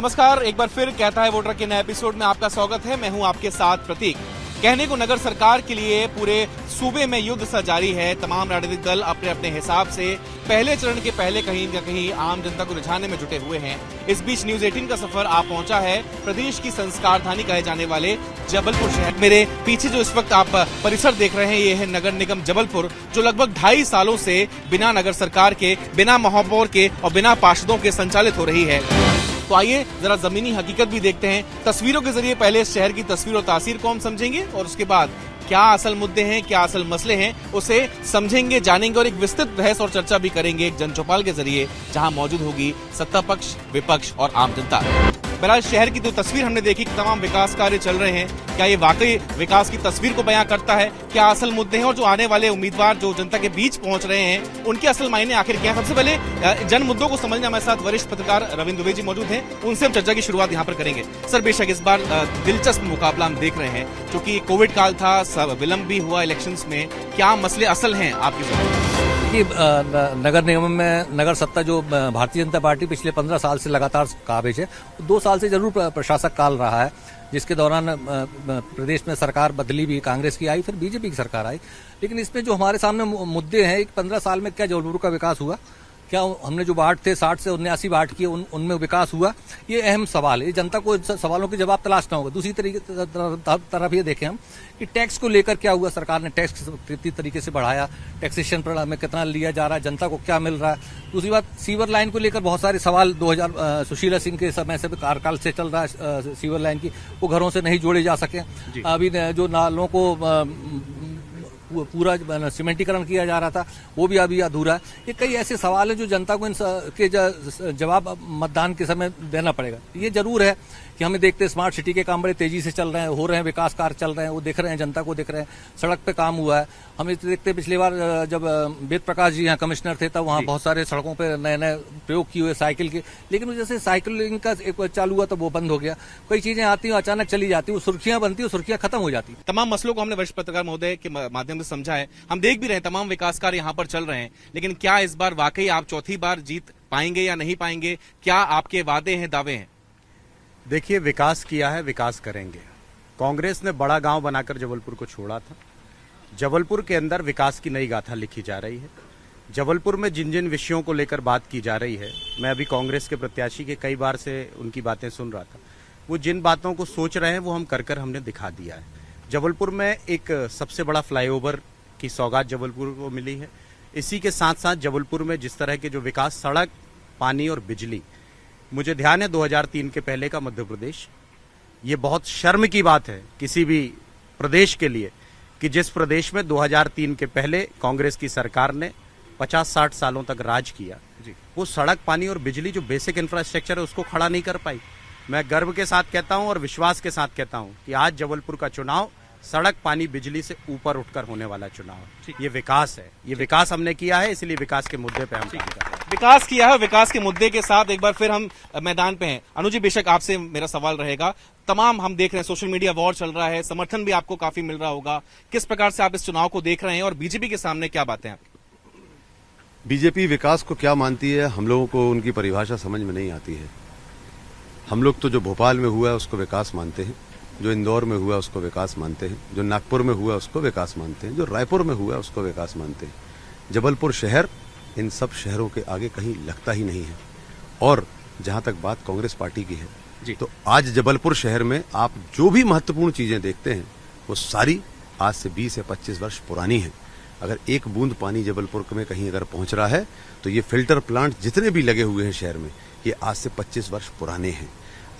नमस्कार, एक बार फिर कहता है वोटर के नए एपिसोड में आपका स्वागत है। मैं हूं आपके साथ प्रतीक। कहने को नगर सरकार के लिए पूरे सूबे में युद्ध सा जारी है। तमाम राजनीतिक दल अपने अपने हिसाब से पहले चरण के पहले कहीं न कहीं आम जनता को रिझाने में जुटे हुए हैं। इस बीच न्यूज 18 का सफर आप पहुंचा है प्रदेश की संस्कार धानी कहे जाने वाले जबलपुर शहर। मेरे पीछे जो इस वक्त आप परिसर देख रहे हैं, ये है नगर निगम जबलपुर, जो लगभग 2.5 सालों से बिना नगर सरकार के, बिना महापौर के और बिना पार्षदों के संचालित हो रही है। तो आइए जरा जमीनी हकीकत भी देखते हैं। तस्वीरों के जरिए पहले इस शहर की तस्वीर और तासीर को हम समझेंगे और उसके बाद क्या असल मुद्दे हैं, क्या असल मसले हैं, उसे समझेंगे, जानेंगे और एक विस्तृत बहस और चर्चा भी करेंगे एक जनचौपाल के जरिए, जहां मौजूद होगी सत्ता पक्ष, विपक्ष और आम जनता। बहरहाल शहर की जो तस्वीर हमने देखी, तमाम विकास कार्य चल रहे हैं, क्या ये वाकई विकास की तस्वीर को बयां करता है? क्या असल मुद्दे हैं और जो आने वाले उम्मीदवार जो जनता के बीच पहुंच रहे हैं, उनके असल मायने आखिर क्या? सबसे पहले जन मुद्दों को समझने हमारे साथ वरिष्ठ पत्रकार रविंद्र दुबे जी मौजूद हैं, उनसे हम चर्चा की शुरुआत यहाँ पर करेंगे। सर, बेशक इस बार दिलचस्प मुकाबला हम देख रहे हैं, क्योंकि कोविड काल था, सब विलंब भी हुआ इलेक्शंस में। क्या मसले असल हैं आपकी कि नगर निगम में नगर सत्ता जो भारतीय जनता पार्टी पिछले 15 साल से लगातार काबिज है, 2 साल से जरूर प्रशासक काल रहा है, जिसके दौरान प्रदेश में सरकार बदली भी, कांग्रेस की आई, फिर बीजेपी की सरकार आई। लेकिन इसमें जो हमारे सामने मुद्दे हैं, 15 साल में क्या जबलपुर का विकास हुआ, क्या हमने जो वार्ड थे 60 से 79 वार्ड किए, उनमें विकास हुआ, ये अहम सवाल है। जनता को सवालों के जवाब तलाशना होगा। दूसरी तरफ ये देखें हम कि टैक्स को लेकर क्या हुआ, सरकार ने टैक्स कितनी तरीके से बढ़ाया, टैक्सेशन पर हमें कितना लिया जा रहा है, जनता को क्या मिल रहा है। दूसरी बात, सीवर लाइन को लेकर बहुत सारे सवाल 2000 सुशीला सिंह के समय से कार्यकाल से चल रहा है सीवर लाइन की, वो घरों से नहीं जोड़े जा सके। अभी जो नालों को पूरा सीमेंटीकरण किया जा रहा था, वो भी अभी अधूरा है। ये कई ऐसे सवाल हैं जो जनता को के जवाब मतदान के समय देना पड़ेगा। ये जरूर है कि हमें देखते स्मार्ट सिटी के काम बड़े तेजी से चल रहे हैं, हो रहे हैं, विकास कार्य चल रहे हैं, वो दिख रहे हैं, जनता को दिख रहे हैं, सड़क पे काम हुआ है। हम इसे देखते पिछली बार जब वेद प्रकाश जी यहाँ कमिश्नर थे, तब वहाँ बहुत सारे सड़कों पे नए नए प्रयोग किए हुए साइकिल के, लेकिन जैसे साइकिलिंग का एक चालू हुआ तो वो बंद हो गया। कई चीजें आती हैं, अचानक चली जाती है, वो सुर्खियां बनती है, सुर्खियां खत्म हो जाती है। तमाम मसलों को हमने वरिष्ठ पत्रकार महोदय के माध्यम से समझा है। हम देख भी रहे हैं तमाम विकास कार्य यहाँ पर चल रहे हैं, लेकिन क्या इस बार वाकई आप चौथी बार जीत पाएंगे या नहीं पाएंगे? क्या आपके वादे हैं, दावे हैं? देखिए, विकास किया है, विकास करेंगे। कांग्रेस ने बड़ा गांव बनाकर जबलपुर को छोड़ा था। जबलपुर के अंदर विकास की नई गाथा लिखी जा रही है। जबलपुर में जिन जिन विषयों को लेकर बात की जा रही है, मैं अभी कांग्रेस के प्रत्याशी के कई बार से उनकी बातें सुन रहा था, वो जिन बातों को सोच रहे हैं वो हम कर हमने दिखा दिया है। जबलपुर में एक सबसे बड़ा फ्लाईओवर की सौगात जबलपुर को मिली है। इसी के साथ साथ जबलपुर में जिस तरह के जो विकास, सड़क, पानी और बिजली, मुझे ध्यान है 2003 के पहले का मध्य प्रदेश, ये बहुत शर्म की बात है किसी भी प्रदेश के लिए कि जिस प्रदेश में 2003 के पहले कांग्रेस की सरकार ने 50-60 सालों तक राज किया, वो सड़क, पानी और बिजली जो बेसिक इंफ्रास्ट्रक्चर है उसको खड़ा नहीं कर पाई। मैं गर्व के साथ कहता हूं और विश्वास के साथ कहता हूं कि आज जबलपुर का चुनाव सड़क, पानी, बिजली से ऊपर उठकर होने वाला चुनाव है। ये विकास है, ये विकास हमने किया है, इसलिए विकास के मुद्दे पे हम काम कर रहे हैं। विकास किया है, विकास के मुद्दे के साथ एक बार फिर हम मैदान पे हैं। अनुजी, बेशक आपसे मेरा सवाल रहेगा, तमाम हम देख रहे हैं सोशल मीडिया वॉर चल रहा है, समर्थन भी आपको काफी मिल रहा होगा, किस प्रकार से आप इस चुनाव को देख रहे हैं और बीजेपी के सामने क्या बातें हैं? बीजेपी विकास को क्या मानती है, हम लोगों को उनकी परिभाषा समझ में नहीं आती है। हम लोग तो जो भोपाल में हुआ है उसको विकास मानते हैं, जो इंदौर में हुआ उसको विकास मानते हैं, जो नागपुर में हुआ उसको विकास मानते हैं, जो रायपुर में हुआ उसको विकास मानते हैं। जबलपुर शहर इन सब शहरों के आगे कहीं लगता ही नहीं है। और जहां तक बात कांग्रेस पार्टी की है, तो आज जबलपुर शहर में आप जो भी महत्वपूर्ण चीजें देखते हैं वो सारी आज से 20 या 25 वर्ष पुरानी है। अगर एक बूंद पानी जबलपुर में कहीं अगर पहुंच रहा है तो ये फिल्टर प्लांट जितने भी लगे हुए हैं शहर में, ये आज से 25 वर्ष पुराने हैं।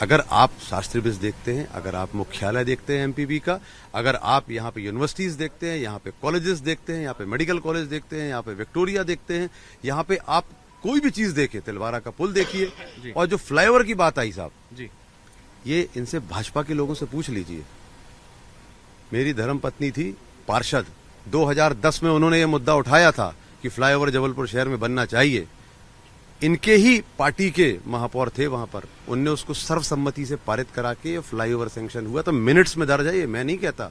अगर आप शास्त्री ब्रिज देखते हैं, अगर आप मुख्यालय देखते हैं एमपीबी का, अगर आप यहाँ पे यूनिवर्सिटीज देखते हैं, यहाँ पे कॉलेजेस देखते हैं, यहाँ पे मेडिकल कॉलेज देखते हैं, यहाँ पे विक्टोरिया देखते हैं, यहाँ पे आप कोई भी चीज देखिए, तिलवारा का पुल देखिए, और जो फ्लाईओवर की बात आई साहब जी, ये इनसे भाजपा के लोगों से पूछ लीजिए। मेरी धर्मपत्नी थी पार्षद, 2010 में उन्होंने ये मुद्दा उठाया था कि फ्लाईओवर जबलपुर शहर में बनना चाहिए। इनके ही पार्टी के महापौर थे वहां पर, उनने उसको सर्वसम्मति से पारित करा के फ्लाईओवर सैंक्शन हुआ। तो मिनट्स में दर्ज है, ये मैं नहीं कहता।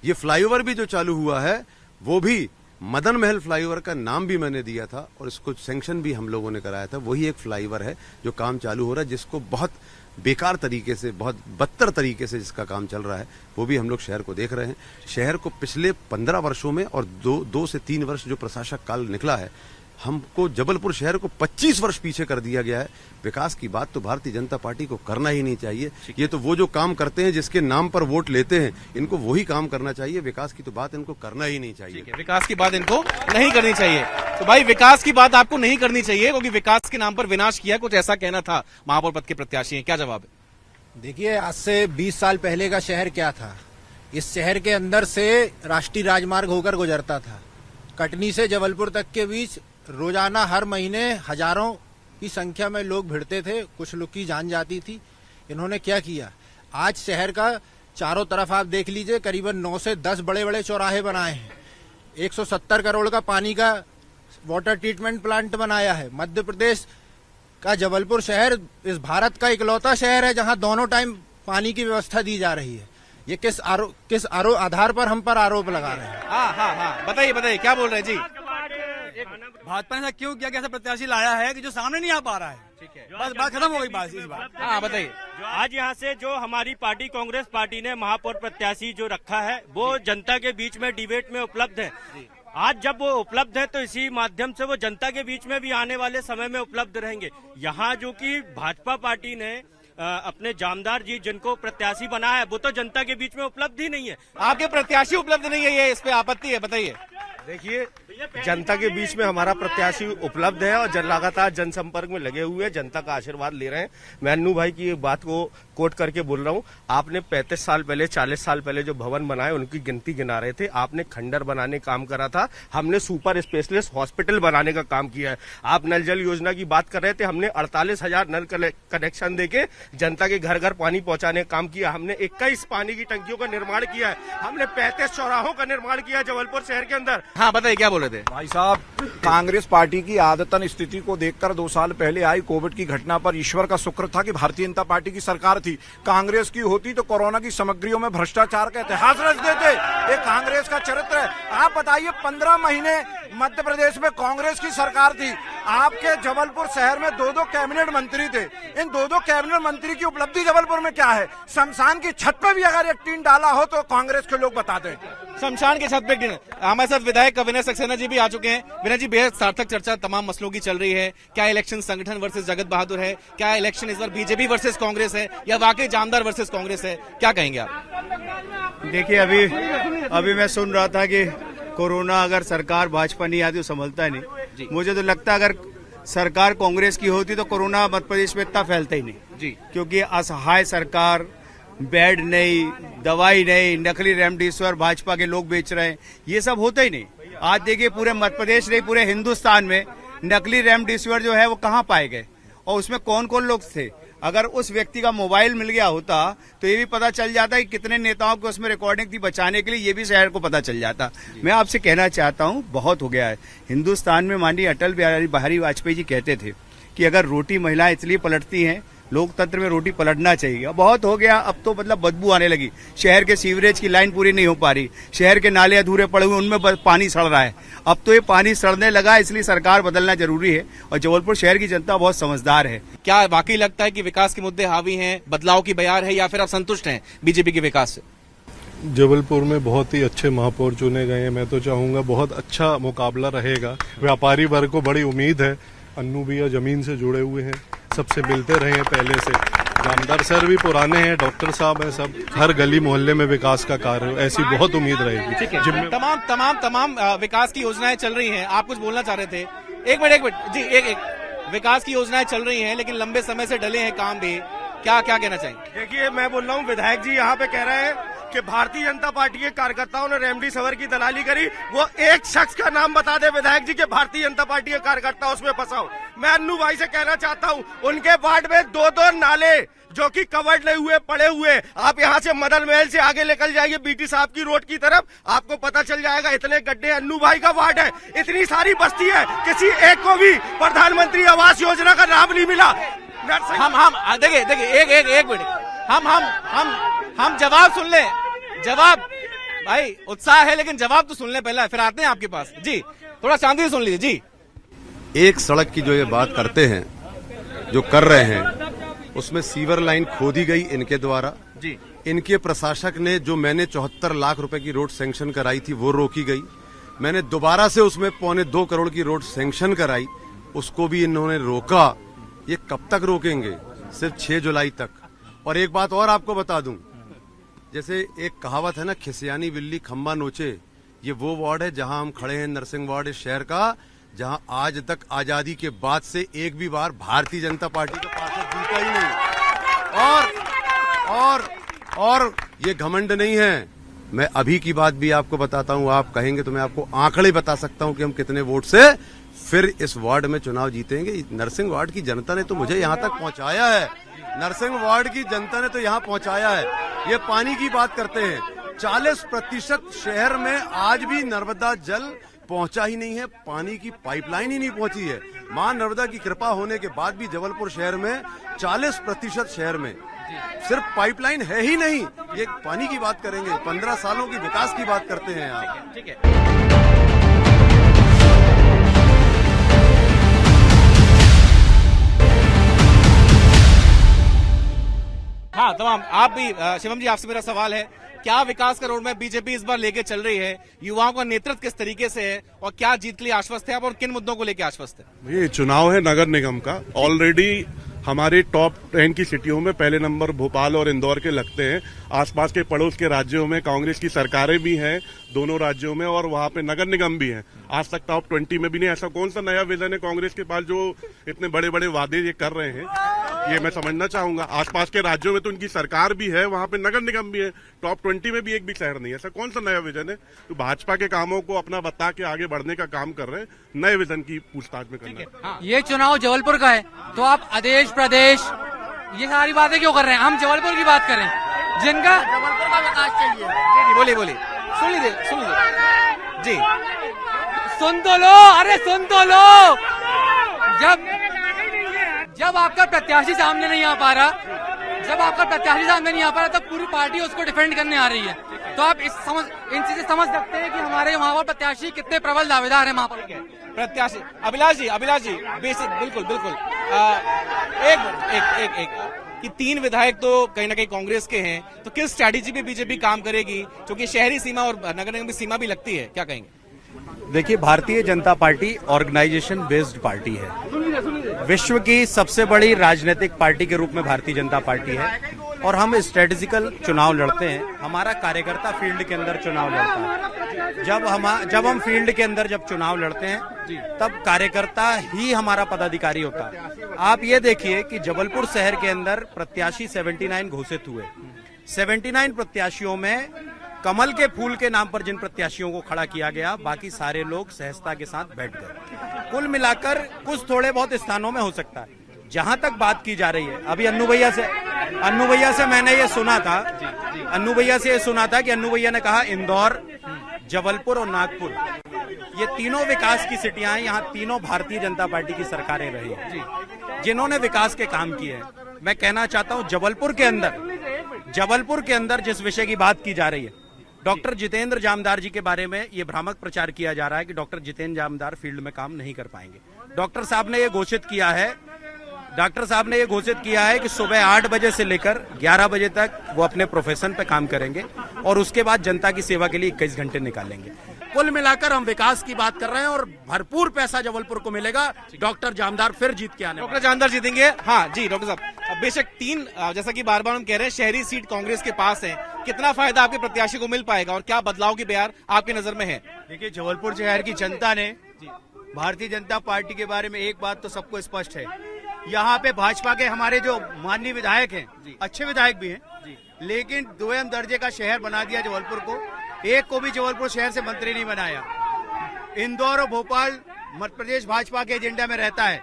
ये फ्लाईओवर भी जो चालू हुआ है वो भी मदन महल फ्लाईओवर का नाम भी मैंने दिया था और इसको सैंक्शन भी हम लोगों ने कराया था। वही एक फ्लाईओवर है जो काम चालू हो रहा है, जिसको बहुत बेकार तरीके से, बहुत बदतर तरीके से जिसका काम चल रहा है, वो भी हम लोग शहर को देख रहे हैं। शहर को पिछले 15 वर्षों में और 2 से 3 वर्ष जो प्रशासक काल निकला है, हमको जबलपुर शहर को 25 वर्ष पीछे कर दिया गया है। विकास की बात तो भारतीय जनता पार्टी को करना ही नहीं चाहिए। ये तो वो जो काम करते हैं जिसके नाम पर वोट लेते हैं, इनको वही काम करना चाहिए। विकास की तो बात इनको करना ही नहीं चाहिए। विकास की बात इनको नहीं करनी चाहिए। तो भाई विकास की बात आपको नहीं करनी चाहिए क्योंकि विकास के नाम पर विनाश किया, कुछ ऐसा कहना था महापौर पद के प्रत्याशी हैं। क्या जवाब है? देखिए, आज से 20 साल पहले का शहर क्या था। इस शहर के अंदर से राष्ट्रीय राजमार्ग होकर गुजरता था। कटनी से जबलपुर तक के बीच रोजाना हर महीने हजारों की संख्या में लोग भिड़ते थे, कुछ लोग की जान जाती थी। इन्होंने क्या किया, आज शहर का चारों तरफ आप देख लीजिए, करीबन 9 से 10 बड़े बड़े चौराहे बनाए हैं। 170 करोड़ का पानी का वाटर ट्रीटमेंट प्लांट बनाया है। मध्य प्रदेश का जबलपुर शहर इस भारत का इकलौता शहर है जहां दोनों टाइम पानी की व्यवस्था दी जा रही है। ये किस आधार पर हम पर आरोप लगा रहे हैं? हाँ, बताइए क्या बोल रहे हैं जी? भाजपा ने ऐसा क्यों किया कि ऐसा प्रत्याशी लाया है कि जो सामने नहीं आ पा रहा है? ठीक है, बस बात खत्म हो गई बात इस बार। हाँ, बताइए। आज यहाँ से जो हमारी पार्टी कांग्रेस पार्टी ने महापौर प्रत्याशी जो रखा है वो जनता के बीच में डिबेट में उपलब्ध है। आज जब वो उपलब्ध है तो इसी माध्यम से वो जनता के बीच में भी आने वाले समय में उपलब्ध रहेंगे। यहाँ जो कि भाजपा पार्टी ने अपने जामदार जी जिनको प्रत्याशी बनाया है वो तो जनता के बीच में उपलब्ध ही नहीं है। आपके प्रत्याशी उपलब्ध नहीं है, ये इस पे आपत्ति है, बताइए। देखिए, जनता के बीच में हमारा प्रत्याशी उपलब्ध है और लगातार जनसंपर्क में लगे हुए हैं, जनता का आशीर्वाद ले रहे हैं। मैं अन्नू भाई की बात को कोट करके बोल रहा हूं। आपने 35 साल पहले, 40 साल पहले जो भवन बनाए उनकी गिनती गिना रहे थे। आपने खंडर बनाने का काम करा था, हमने सुपर स्पेशलिस्ट हॉस्पिटल बनाने का काम किया है। आप नल जल योजना की बात कर रहे थे, हमने 48,000 नल कनेक्शन देके जनता के घर घर पानी पहुंचाने का काम किया। हमने 21 पानी की टंकियों का निर्माण किया है। हमने 35 चौराहों का निर्माण किया जबलपुर शहर के अंदर। हाँ, बताइए क्या बोल रहे थे? भाई साहब, कांग्रेस पार्टी की आदतन स्थिति को देखकर 2 साल पहले आई कोविड की घटना पर ईश्वर का शुक्र था कि भारतीय जनता पार्टी की सरकार थी। कांग्रेस की होती तो कोरोना की सामग्रियों में भ्रष्टाचार का इतिहास रच देते। ये कांग्रेस का चरित्र है। आप बताइए, 15 महीने मध्य प्रदेश में कांग्रेस की सरकार थी। आपके जबलपुर शहर में 2-2 कैबिनेट मंत्री थे। इन 2-2 कैबिनेट मंत्री की उपलब्धि जबलपुर में क्या है? शमशान की छत पे भी अगर एक टीन डाला हो तो कांग्रेस के लोग बता दें। शमशान की छत पे टीन। हमारे साथ विधायक विनय सक्सेना जी भी आ चुके हैं। विनय जी, बेहद सार्थक चर्चा तमाम मसलों की चल रही है। क्या इलेक्शन संगठन वर्सेस जगत बहादुर है? क्या इलेक्शन इस बार बीजेपी वर्सेस कांग्रेस है या वाकई जामदार वर्सेस कांग्रेस है? क्या कहेंगे आप? देखिए, अभी मैं सुन रहा था कि कोरोना अगर सरकार भाजपा नहीं आती तो संभलता ही नहीं। मुझे तो लगता है अगर सरकार कांग्रेस की होती तो कोरोना मध्य प्रदेश में इतना फैलता ही नहीं जी, क्योंकि असहाय सरकार, बेड नहीं, दवाई नहीं, नकली रेमडेसिविर भाजपा के लोग बेच रहे हैं, ये सब होता ही नहीं। आज देखिए, पूरे मध्य प्रदेश नहीं पूरे हिंदुस्तान में नकली रेमडेसिविर जो है वो कहाँ पाए गए और उसमें कौन कौन लोग थे। अगर उस व्यक्ति का मोबाइल मिल गया होता तो ये भी पता चल जाता कि कितने नेताओं को उसमें रिकॉर्डिंग थी बचाने के लिए, ये भी शहर को पता चल जाता। मैं आपसे कहना चाहता हूँ, बहुत हो गया है। हिंदुस्तान में माननीय अटल बिहारी वाजपेयी जी कहते थे कि अगर रोटी महिलाएं इसलिए पलटती हैं, लोकतंत्र में रोटी पलटना चाहिए। बहुत हो गया, अब तो मतलब बदबू आने लगी। शहर के सीवरेज की लाइन पूरी नहीं हो पा रही, शहर के नाले अधूरे पड़े हुए, उनमें पानी सड़ रहा है। अब तो ये पानी सड़ने लगा, इसलिए सरकार बदलना जरूरी है और जबलपुर शहर की जनता बहुत समझदार है। क्या वाकई लगता है कि विकास के मुद्दे हावी हैं, बदलाव की बयार है, या फिर आप संतुष्ट हैं बीजेपी के विकास से? जबलपुर में बहुत ही अच्छे महापौर चुने गए हैं। मैं तो चाहूंगा बहुत अच्छा मुकाबला रहेगा। व्यापारी वर्ग को बड़ी उम्मीद है। अन्नू भैया जमीन से जुड़े हुए हैं, सबसे मिलते रहे हैं पहले से। जामदार सर भी पुराने हैं, डॉक्टर साहब हैं, सब हर गली मोहल्ले में विकास का कार्य, ऐसी बहुत उम्मीद रहेगी। तमाम विकास की योजनाएं चल रही हैं। आप कुछ बोलना चाह रहे थे? एक मिनट जी, एक विकास की योजनाएं चल रही हैं लेकिन लंबे समय से डले हैं काम भी। क्या कहना चाहेंगे? देखिए, मैं बोल रहा हूँ, विधायक जी यहाँ पे कह रहे हैं कि भारतीय जनता पार्टी के कार्यकर्ताओं ने रेमडेसिविर की दलाली करी। वो एक शख्स का नाम बता दे विधायक जी के भारतीय जनता पार्टी के कार्यकर्ता उसमें फंसा हो। मैं अन्नू भाई से कहना चाहता हूँ, उनके वार्ड में 2-2 नाले जो कि कवर्ड नहीं हुए पड़े हुए। आप यहाँ से मदन महल से आगे निकल जाइए बीटी साहब की रोड की तरफ, आपको पता चल जाएगा इतने गड्ढे। अन्नू भाई का वार्ड है, इतनी सारी बस्ती है, किसी एक को भी प्रधानमंत्री आवास योजना का नाम नहीं मिला। हम देखिए एक मिनट, हम जवाब सुन ले। भाई उत्साह है, लेकिन जवाब तो सुन ले पहले, फिर आते हैं आपके पास। जी थोड़ा शांति से सुन लीजिए जी। एक सड़क की जो ये बात करते हैं, जो कर रहे हैं, उसमें सीवर लाइन खोदी गई इनके द्वारा जी। इनके प्रशासक ने जो मैंने 74 लाख रुपए की रोड सैंक्शन कराई थी वो रोकी गई। मैंने दोबारा से उसमें 2.25 करोड़ की रोड सैंक्शन कराई, उसको भी इन्होंने रोका। ये कब तक रोकेंगे? सिर्फ 6 जुलाई तक। और एक बात और आपको बता दूं, जैसे एक कहावत है ना, खिसियानी बिल्ली खम्बा नोचे, ये वो वार्ड है जहां हम खड़े हैं, नरसिंह वार्ड इस शहर का, जहां आज तक आजादी के बाद से एक भी बार भारतीय जनता पार्टी का पार्षद जीता ही नहीं। और ये घमंड नहीं है। मैं अभी की बात भी आपको बताता हूं, आप कहेंगे तो मैं आपको आंकड़े बता सकता हूं कि हम कितने वोट से फिर इस वार्ड में चुनाव जीतेंगे। नरसिंह वार्ड की जनता ने तो मुझे यहां तक पहुंचाया है, नरसिंह वार्ड की जनता ने तो यहां पहुंचाया है। ये पानी की बात करते हैं, 40% शहर में आज भी नर्मदा जल पहुंचा ही नहीं है, पानी की पाइपलाइन ही नहीं पहुंची है। मां नर्मदा की कृपा होने के बाद भी जबलपुर शहर में 40% शहर में सिर्फ पाइपलाइन है ही नहीं। ये पानी की बात करेंगे, 15 सालों की विकास की बात करते हैं आप। ठीक है। हाँ तमाम, आप भी शिवम जी, आपसे मेरा सवाल है, क्या विकास का रोड मैप बीजेपी इस बार लेके चल रही है? युवाओं का नेतृत्व किस तरीके से है और क्या जीत के लिए आश्वस्त है आप, और किन मुद्दों को लेकर आश्वस्त है? ये चुनाव है नगर निगम का, ऑलरेडी हमारे टॉप 10 की सिटियों में पहले नंबर भोपाल और इंदौर के लगते हैं। आसपास के पड़ोस के राज्यों में कांग्रेस की सरकारें भी हैं, दोनों राज्यों में, और वहां पे नगर निगम भी हैं। आज तक टॉप 20 में भी नहीं। ऐसा कौन सा नया विजन है कांग्रेस के पास जो इतने बड़े बड़े वादे ये कर रहे हैं, ये मैं समझना चाहूंगा। आसपास के राज्यों में तो उनकी सरकार भी है, वहां पे नगर निगम भी है, टॉप 20 में भी एक भी शहर नहीं है। ऐसा कौन सा नया विजन है? तो भाजपा के कामों को अपना बता के आगे बढ़ने का काम कर रहे हैं, नए विजन की पूछताछ में करना है। ये चुनाव जबलपुर का है, तो आप आदेश प्रदेश ये सारी बातें क्यों कर रहे हैं? हम जबलपुर की बात करें, जिनका जबलपुर का विकास चाहिए। जी बोलिए बोलिए, सुन लीजिए जी। सुन तो लो, अरे सुन तो लो। जब आपका प्रत्याशी सामने नहीं आ पा रहा, तब पूरी पार्टी उसको डिफेंड करने आ रही है। तो आप इन चीजें समझ सकते हैं कि हमारे वहाँ पर प्रत्याशी कितने प्रबल दावेदार है वहाँ पर प्रत्याशी। अभिलाष जी बेसिक, बिल्कुल एक कि 3 विधायक तो कहीं ना कहीं कांग्रेस के हैं, तो किस स्ट्रैटेजी पे बीजेपी काम करेगी, क्योंकि शहरी सीमा और नगर निगम की सीमा भी लगती है, क्या कहेंगे? देखिए, Bharatiya Janata party organisation based party है, विश्व की सबसे बड़ी राजनीतिक पार्टी के रूप में भारतीय जनता पार्टी है, और हम स्ट्रेटेजिकल चुनाव लड़ते हैं। हमारा कार्यकर्ता फील्ड के अंदर चुनाव लड़ता है। जब हम फील्ड के अंदर जब चुनाव लड़ते हैं, तब कार्यकर्ता ही हमारा पदाधिकारी होता है। आप ये देखिए कि जबलपुर शहर के अंदर प्रत्याशी 79 घोषित हुए। 79 प्रत्याशियों में कमल के फूल के नाम पर जिन प्रत्याशियों को खड़ा किया गया, बाकी सारे लोग सहजता के साथ बैठ गए। कुल मिलाकर कुछ थोड़े बहुत स्थानों में हो सकता है। जहां तक बात की जा रही है, अभी अन्नू भैया से मैंने ये सुना था, कि अन्नू भैया ने कहा इंदौर, जबलपुर और नागपुर, ये तीनों विकास की सिटियां हैं। यहाँ तीनों भारतीय जनता पार्टी की सरकारें रही हैं जिन्होंने विकास के काम किए हैं। मैं कहना चाहता हूँ, जबलपुर के अंदर जिस विषय की बात की जा रही है, डॉक्टर जितेंद्र जामदार जी के बारे में ये भ्रामक प्रचार किया जा रहा है कि डॉक्टर जितेंद्र जामदार फील्ड में काम नहीं कर पाएंगे। डॉक्टर साहब ने ये घोषित किया है कि सुबह 8 बजे से लेकर 11 बजे तक वो अपने प्रोफेशन पे काम करेंगे और उसके बाद जनता की सेवा के लिए 21 घंटे निकालेंगे। कुल मिलाकर हम विकास की बात कर रहे हैं और भरपूर पैसा जबलपुर को मिलेगा। डॉक्टर जामदार फिर जीत के आने, डॉक्टर जामदार जीतेंगे। हाँ जी डॉक्टर साहब, बेशक 3, जैसा कि बार बार हम कह रहे हैं, शहरी सीट कांग्रेस के पास है, कितना फायदा आपके प्रत्याशी को मिल पाएगा और क्या बदलाव की बयार आपकी नजर में है? देखिए, जबलपुर शहर की जनता ने भारतीय जनता पार्टी के बारे में एक बात तो सबको स्पष्ट है, यहाँ पे भाजपा के हमारे जो माननीय विधायक हैं, अच्छे विधायक भी हैं, लेकिन 2M दर्जे का शहर बना दिया जबलपुर को। एक को भी जबलपुर शहर से मंत्री नहीं बनाया। इंदौर और भोपाल मध्य प्रदेश भाजपा के एजेंडा में रहता है,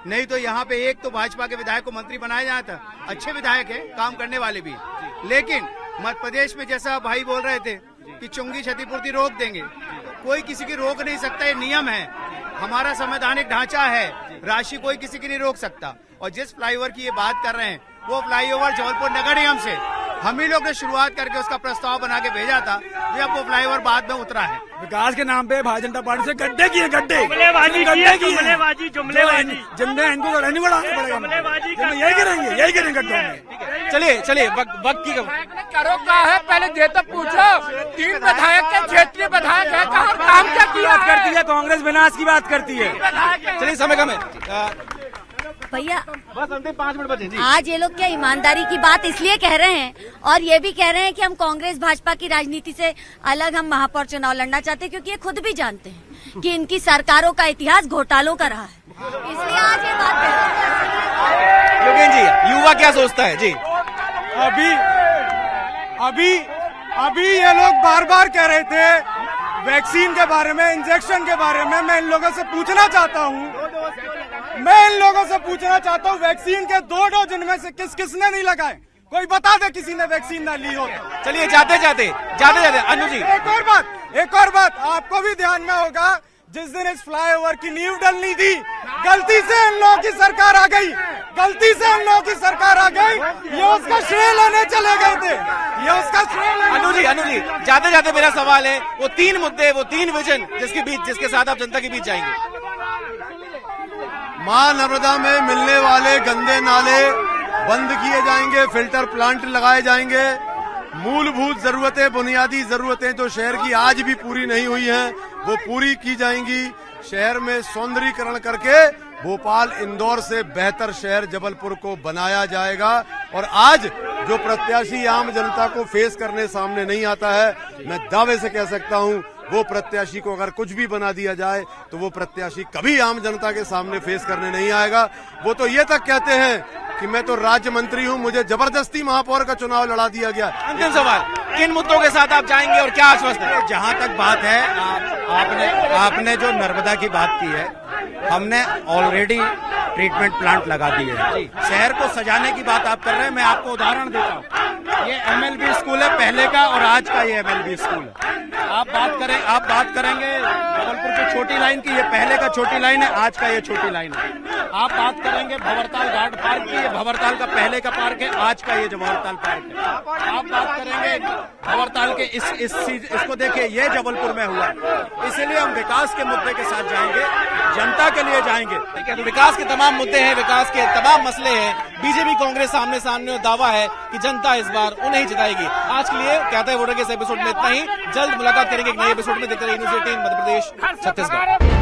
नहीं तो यहाँ पे एक तो भाजपा के विधायक को मंत्री बनाया जाता। अच्छे विधायक है, काम करने वाले भी, लेकिन मध्य प्रदेश में जैसा भाई बोल रहे थे कि चुंगी क्षतिपूर्ति रोक देंगे, कोई किसी की रोक नहीं सकता, ये नियम है, हमारा संवैधानिक ढांचा है, राशि कोई किसी की नहीं रोक सकता। और जिस फ्लाईओवर की ये बात कर रहे हैं, वो फ्लाईओवर जबलपुर नगर निगम से हम ही लोग ने शुरुआत करके उसका प्रस्ताव बना के भेजा था, जब वो फ्लाईओवर बाद में उतरा है। विकास के नाम पे भारतीय जनता पार्टी से गड्ढे किए, गड्ढे जुमलेबाजी जिनमें इनको गड्ढे नहीं बढ़ाना पड़ेगा, यही करेंगे गड्ढों में। चलिए वक्त की करो क्या है, पहले ये तो पूछो। 3 विधायक के क्षेत्रीय विधायक है, कहाँ काम क्या किया करती है कांग्रेस, विनाश की बात करती है। चलिए समय कम है भैया, बस अंतिम 5 मिनट बचे जी। आज ये लोग क्या ईमानदारी की बात इसलिए कह रहे हैं और ये भी कह रहे हैं कि हम कांग्रेस भाजपा की राजनीति से अलग हम महापौर चुनाव लड़ना चाहते हैं, क्योंकि ये खुद भी जानते हैं कि इनकी सरकारों का इतिहास घोटालों का रहा है, इसलिए आज ये बात कह रहे हैं। योगेन जी, युवा क्या सोचता है जी? अभी ये लोग बार बार कह रहे थे वैक्सीन के बारे में, इंजेक्शन के बारे में। मैं इन लोगों से पूछना चाहता हूँ वैक्सीन के 2 डोज इनमें से किसने नहीं लगाए? कोई बता दे किसी ने वैक्सीन ना ली हो। चलिए जाते अनु जी, एक और बात आपको भी ध्यान में होगा, जिस दिन इस फ्लाईओवर की नींव डलनी थी, गलती से इन लोगों की सरकार आ गई, ये उसका श्रेय लेने चले गए थे, अनु जी जाते मेरा सवाल है, वो 3 मुद्दे, वो 3 विजन जिसके साथ आप जनता के बीच जाएंगे। मां नर्मदा में मिलने वाले गंदे नाले बंद किए जाएंगे, फिल्टर प्लांट लगाए जाएंगे, मूलभूत जरूरतें, बुनियादी जरूरतें जो शहर की आज भी पूरी नहीं हुई हैं, वो पूरी की जाएंगी। शहर में सौंदर्यीकरण करके भोपाल इंदौर से बेहतर शहर जबलपुर को बनाया जाएगा। और आज जो प्रत्याशी आम जनता को फेस करने सामने नहीं आता है, मैं दावे से कह सकता हूं, वो प्रत्याशी को अगर कुछ भी बना दिया जाए तो वो प्रत्याशी कभी आम जनता के सामने फेस करने नहीं आएगा। वो तो ये तक कहते हैं कि मैं तो राज्य मंत्री हूं, मुझे जबरदस्ती महापौर का चुनाव लड़ा दिया गया। अंतिम सवाल, किन मुद्दों के साथ आप जाएंगे और क्या आश्वस्त है? जहां तक बात है, आपने जो नर्मदा की बात की है, हमने ऑलरेडी ट्रीटमेंट प्लांट लगा दिए हैं। शहर को सजाने की बात आप कर रहे हैं, मैं आपको उदाहरण देता हूँ। ये MLB स्कूल है पहले का और आज का ये MLB स्कूल है। आप बात करेंगे जबलपुर की छोटी लाइन की, ये पहले का छोटी लाइन है, आज का ये छोटी लाइन है। आप बात करेंगे भंवरताल गार्ड पार्क की, ये भंवरताल का पहले का पार्क है, आज का ये भंवरताल पार्क है। आप बात करेंगे भंवरताल के इसको देखिए, ये जबलपुर में हुआ। इसीलिए हम विकास के मुद्दे के साथ जाएंगे, जनता के लिए जाएंगे। ठीक है, तो विकास के तमाम मुद्दे हैं, विकास के तमाम मसले हैं। बीजेपी कांग्रेस सामने दावा है कि जनता इस बार उन्हें ही जिताएगी। आज के लिए कहता है वोटर के इस एपिसोड में इतना ही। जल्द मुलाकात करेंगे एक नए एपिसोड में। देखते रहिए न्यूज़ 18 मध्य प्रदेश छत्तीसगढ़।